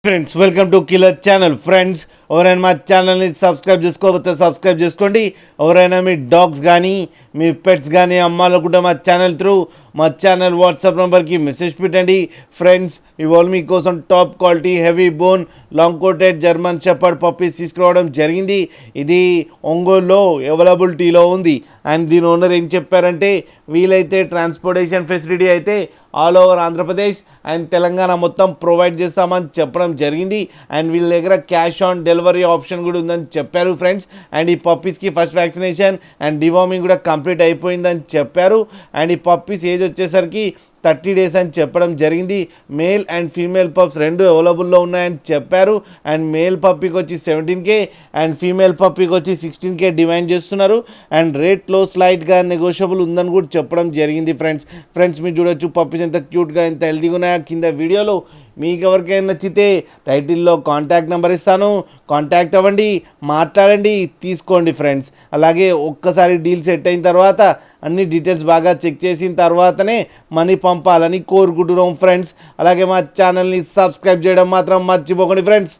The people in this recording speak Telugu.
Friends welcome to killer channel. Friends ఎవరైనా మా ఛానల్ని సబ్స్క్రైబ్ చేసుకోకపోతే సబ్స్క్రైబ్ చేసుకోండి. ఎవరైనా మీ డాగ్స్ కానీ మీ పెట్స్ కానీ అమ్మాలనుకుంటే మా ఛానల్ త్రూ మా ఛానల్ వాట్సాప్ నెంబర్కి మెసేజ్ పెట్టండి. ఫ్రెండ్స్ ఇవాళ మీకోసం top quality heavy bone long coated German shepherd puppies తీసుకురావడం జరిగింది. ఇది ఒంగోలులో అవైలబిలిటీలో ఉంది. అండ్ దీని ఓనర్ ఏం చెప్పారంటే వీలైతే ట్రాన్స్పోర్టేషన్ ఫెసిలిటీ అయితే all over Andhra Pradesh and Telangana మొత్తం ప్రొవైడ్ చేస్తామని చెప్పడం జరిగింది. అండ్ వీళ్ళ దగ్గర క్యాష్ ఆన్ డెలివరీ ఆప్షన్ కూడా ఉందని చెప్పారు ఫ్రెండ్స్. అండ్ ఈ పప్పీస్కి ఫస్ట్ వ్యాక్సినేషన్ అండ్ డివార్మింగ్ కూడా కంప్లీట్ అయిపోయిందని చెప్పారు. అండ్ ఈ పప్పీస్ ఏజ్ వచ్చేసరికి 30 days అని చెప్పడం జరిగింది. మేల్ అండ్ ఫీమేల్ పప్స్ రెండు అవైలబుల్లో ఉన్నాయని చెప్పారు. అండ్ మేల్ పప్పీకి వచ్చి 17K అండ్ ఫీమేల్ పప్పీకి వచ్చి 16K డిమాండ్ చేస్తున్నారు. అండ్ రేట్లో స్లైట్గా నెగోషియబుల్ ఉందని కూడా చెప్పడం జరిగింది ఫ్రెండ్స్ మీరు చూడొచ్చు పప్పీస్ ఎంత క్యూట్గా ఎంత హెల్తీగా ఉన్నాయో కింద వీడియోలో. మీకు ఎవరికైనా నచ్చితే టైటిల్లో కాంటాక్ట్ నెంబర్ ఇస్తాను, కాంటాక్ట్ అవ్వండి, మాట్లాడండి, తీసుకోండి ఫ్రెండ్స్. అలాగే ఒక్కసారి డీల్ సెట్ అయిన తర్వాత అన్ని డీటెయిల్స్ బాగా చెక్ చేసిన తర్వాతనే మనీ పంపాలని కోరుకుంటున్నాం ఫ్రెండ్స్. అలాగే మా ఛానల్ని సబ్స్క్రైబ్ చేయడం మాత్రం మర్చిపోకండి ఫ్రెండ్స్.